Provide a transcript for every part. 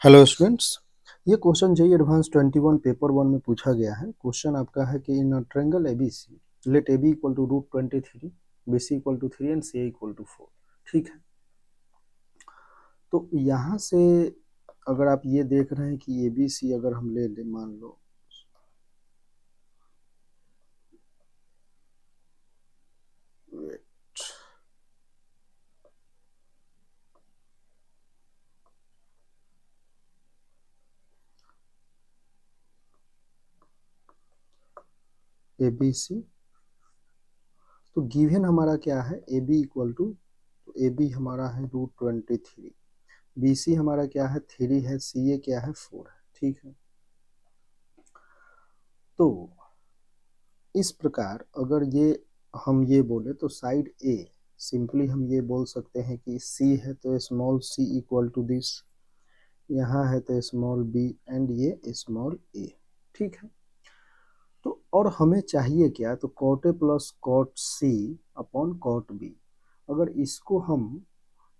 Hello students. ये question JEE advance 21 paper 1 में पूछा गया है। क्वेश्चन आपका है कि in triangle ABC let AB equal to √23, BC equal to 3 and CA equal to 4। ठीक है, तो यहाँ से अगर आप ये देख रहे हैं कि ABC अगर हम ले लें, मान लो ABC, तो गिवन हमारा क्या है, AB इक्वल टू, तो AB हमारा है √23, BC हमारा क्या है 3 है, CA क्या है 4 है। ठीक है, तो इस प्रकार अगर ये हम ये बोले तो साइड ए सिंपली हम ये बोल सकते हैं कि सी है तो small c equal to this, यहाँ है तो स्मॉल बी एंड ये स्मॉल ए। ठीक है, तो और हमें चाहिए क्या, तो cot A plus cot C upon cot B. अगर इसको हम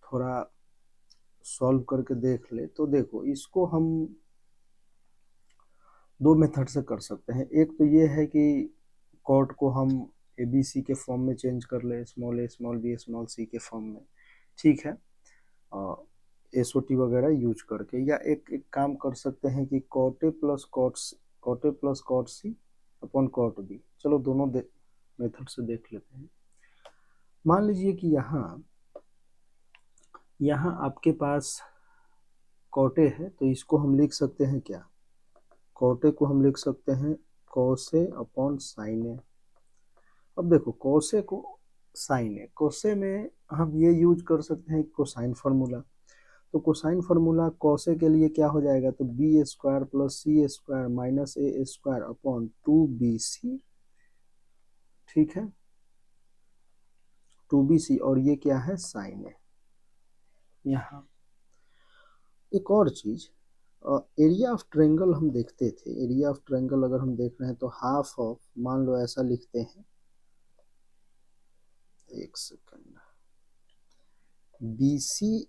थोड़ा सॉल्व करके देख ले तो देखो, इसको हम दो मेथड से कर सकते हैं। एक तो ये है कि कॉट को हम ए बी सी के फॉर्म में चेंज कर ले, small a small b small c के फॉर्म में। ठीक है, एस ओ टी वगैरह यूज करके, या एक काम कर सकते हैं कि cot A plus cot C upon cot B. चलो दोनों मेथड से देख लेते हैं। मान लीजिए कि यहाँ आपके पास कॉट ए है, तो इसको हम लिख सकते हैं क्या, कॉट ए को हम लिख सकते हैं कॉस ए अपॉन साइन ए। अब देखो कोसे को साइन है, कोसे में हम ये यूज कर सकते हैं कोसाइन फार्मूला। तो कोसाइन फार्मूला कोसे के लिए क्या हो जाएगा, तो B square plus C square minus A square upon 2BC। ठीक है, 2BC, और ये क्या है साइन है। यहाँ एक और चीज, एरिया ऑफ ट्रायंगल हम देखते थे। एरिया ऑफ ट्रायंगल अगर हम देख रहे हैं तो हाफ ऑफ, मान लो ऐसा लिखते हैं, एक सेकंड, BC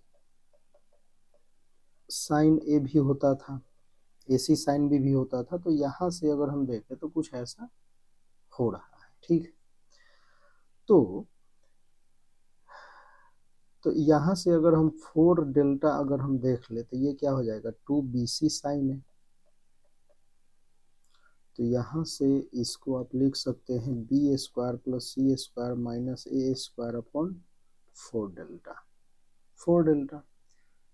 साइन ए भी होता था, AC साइन भी होता था। तो यहाँ से अगर हम देखें तो कुछ ऐसा हो रहा है। ठीक है, तो यहाँ से अगर हम 4 डेल्टा अगर हम देख ले तो ये क्या हो जाएगा, 2BC साइन है। तो यहाँ से इसको आप लिख सकते हैं B square plus C square minus A square upon 4 delta. 4 delta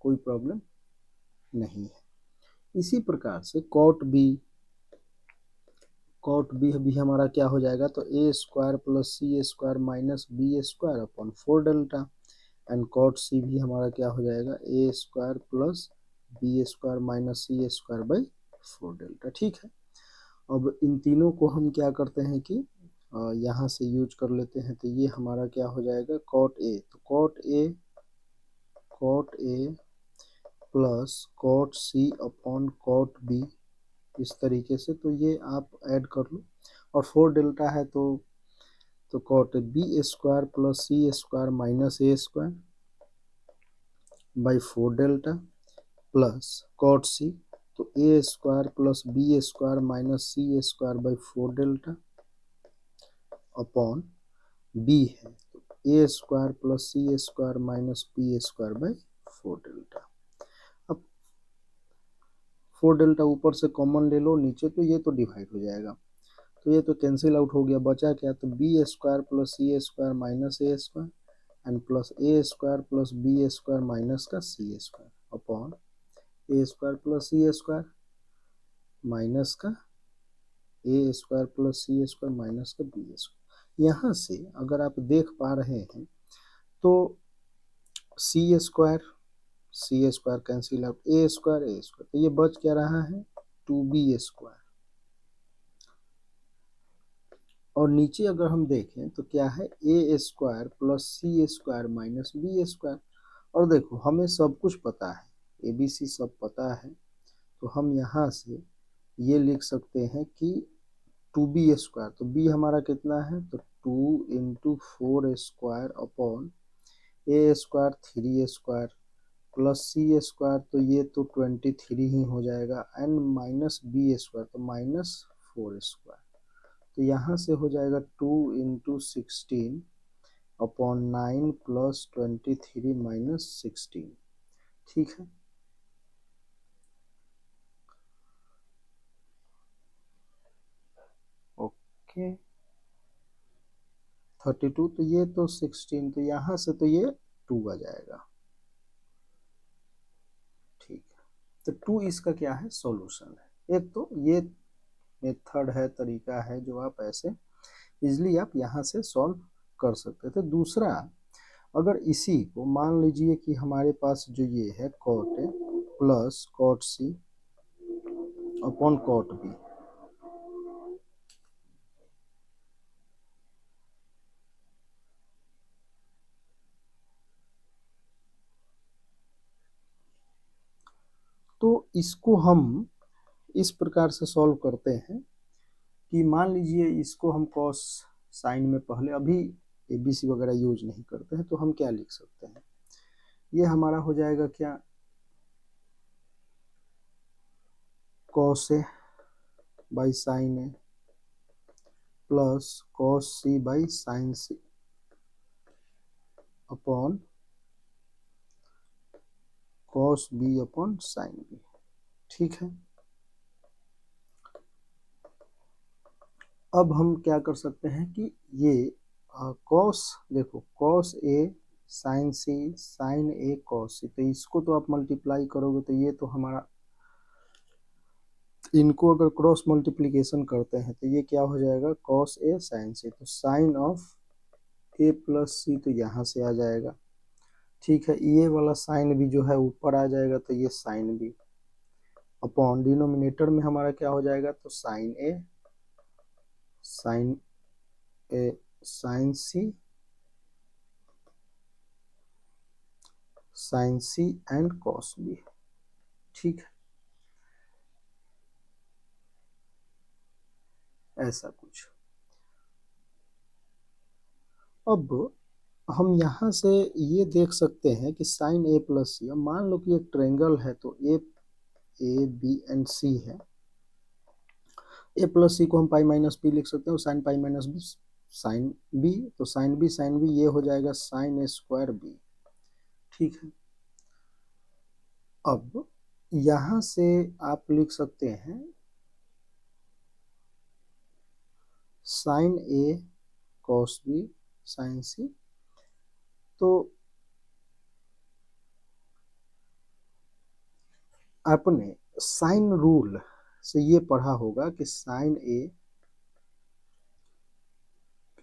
कोई प्रॉब्लम नहीं है। इसी प्रकार से कॉट बी भी हमारा क्या हो जाएगा, तो A square plus C square minus B square upon 4 delta. And cot C भी हमारा क्या हो जाएगा, A square plus B square minus C square by 4 delta. ठीक है, अब इन तीनों को हम क्या करते हैं कि यहाँ से यूज कर लेते हैं। तो ये हमारा क्या हो जाएगा, कॉट ए, तो cot A plus cot C upon cot B, इस तरीके से। तो ये आप ऐड कर लो, और 4 डेल्टा है तो cot B square plus C square minus A square by 4 delta plus cot C, तो A square plus B square minus C square by 4 delta upon B है, तो A square plus C square minus B square by 4 delta. अब 4 delta ऊपर से common ले लो नीचे, तो ये तो डिवाइड हो जाएगा, तो ये तो कैंसिल आउट हो गया। बचा क्या, तो B square plus C square minus A square and plus A square plus B square minus का C square upon A square plus C square minus का A square plus C square minus का B square. यहाँ से अगर आप देख पा रहे हैं तो C square cancel out, A square, तो ये बच क्या रहा है, 2B स्क्वायर। और नीचे अगर हम देखें तो क्या है, ए square plus C square minus B square. और देखो हमें सब कुछ पता है, ABC सब पता है, तो हम यहाँ से ये लिख सकते हैं कि 2B स्क्वायर, तो B हमारा कितना है, तो 2 into 4 square upon A square 3 square plus C square, तो ये तो 23 ही हो जाएगा, एन माइनस बी स्क्वायर तो माइनस 4 स्क्वायर, तो यहाँ से हो जाएगा 2 इंटू 16 अपॉन 9 प्लस 23 माइनस 16। ठीक है, ओके 32, तो ये तो 16, तो यहाँ से तो ये 2 आ जाएगा। ठीक है, तो 2 इसका क्या है, सॉल्यूशन है। एक तो ये मेथड है, तरीका है जो आप ऐसे इजली आप यहाँ से सॉल्व कर सकते थे। दूसरा, अगर इसी को मान लीजिए कि हमारे पास जो ये है cot A plus cot C upon cot B, तो इसको हम इस प्रकार से सॉल्व करते हैं कि मान लीजिए इसको हम कॉस साइन में पहले अभी एबीसी वगैरह यूज नहीं करते हैं, तो हम क्या लिख सकते हैं, ये हमारा हो जाएगा क्या, cos A by sign A plus cos C by sin C upon cos B upon sign B. ठीक है, अब हम क्या कर सकते हैं कि ये कॉस, देखो cos A sin C sign A cos सी, तो इसको तो आप मल्टीप्लाई करोगे तो ये तो हमारा, इनको अगर क्रॉस मल्टीप्लिकेशन करते हैं तो ये क्या हो जाएगा, कॉस ए साइन सी, तो साइन ऑफ ए प्लस सी तो यहाँ से आ जाएगा। ठीक है, ये वाला साइन भी जो है ऊपर आ जाएगा, तो ये साइन बी अपॉन डिनोमिनेटर में हमारा क्या हो जाएगा, तो sin A sin C and cos B. ठीक है, ऐसा कुछ। अब हम यहाँ से ये देख सकते हैं कि साइन ए प्लस सी, अब मान लो कि एक ट्रायंगल है, तो ए बी एंड सी है, ए प्लस सी को हम पाई माइनस बी लिख सकते हैं, और sin pi minus B sin B, तो साइन बी ये हो जाएगा साइन ए स्क्वायर बी। ठीक है, अब यहाँ से आप लिख सकते हैं sine A cos B sine C, तो आपने साइन रूल से ये पढ़ा होगा कि sine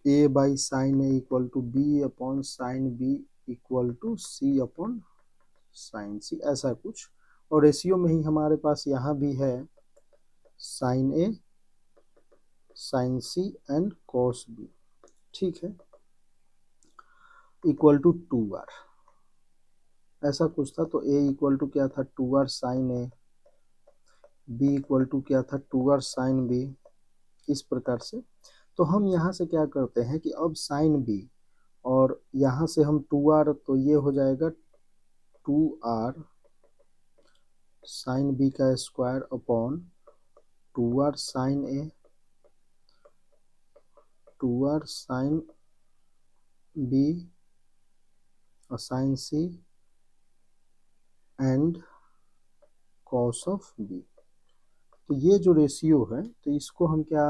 A by sign A equal to B upon sign B equal to C upon sine C, ऐसा कुछ। और रेशियो में ही हमारे पास यहाँ भी है sin A sin C and cos B. ठीक है, इक्वल टू 2r, ऐसा कुछ था। तो ए इक्वल टू क्या था, 2r sin A, B equal to क्या था, 2r साइन बी, इस प्रकार से। तो हम यहाँ से क्या करते हैं कि अब साइन बी, और यहाँ से हम 2r, तो ये हो जाएगा 2r साइन बी का square upon 2r sin A 2r sin B और sin C and cos of B. तो ये जो रेशियो है, तो इसको हम क्या,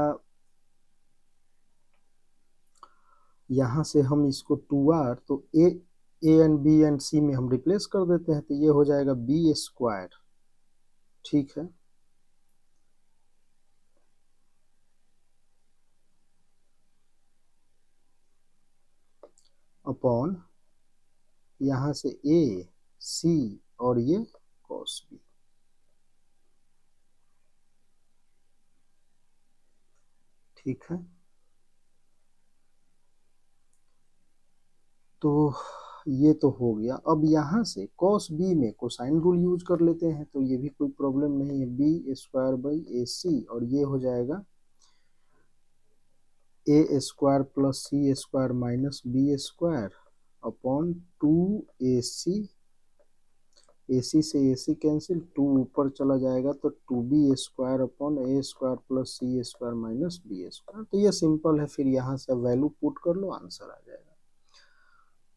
यहाँ से हम इसको 2r, तो ए एंड बी एंड सी में हम रिप्लेस कर देते हैं, तो ये हो जाएगा बी स्क्वायर। ठीक है, अपॉन यहाँ से ए सी और ये कॉस बी। ठीक है, तो ये तो हो गया। अब यहाँ से कॉस बी में कोसाइन रूल यूज कर लेते हैं, तो ये भी कोई प्रॉब्लम नहीं है, B square by A C, और ये हो जाएगा A square plus C square minus B square upon 2ac AC से AC कैंसिल, 2 ऊपर चला जाएगा तो 2b² upon a² plus c² minus b²। तो ये सिंपल है, फिर यहाँ से वैल्यू पुट कर लो, आंसर आ जाएगा।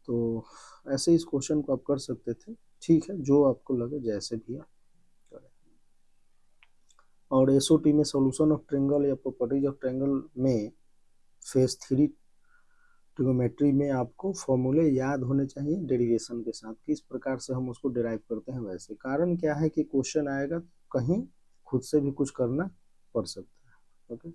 तो ऐसे इस क्वेश्चन को आप कर सकते थे। ठीक है, जो आपको लगे जैसे भी आप करें। और SOT में सॉल्यूशन ऑफ ट्रायंगल या प्रॉपर्टीज ऑफ ट्रायंगल में फेज 3 ट्रिग्नोमेट्री में आपको फॉर्मूले याद होने चाहिए डेरिवेशन के साथ, किस प्रकार से हम उसको डिराइव करते हैं। वैसे कारण क्या है कि क्वेश्चन आएगा कहीं खुद से भी कुछ करना पड़ सकता है। ओके।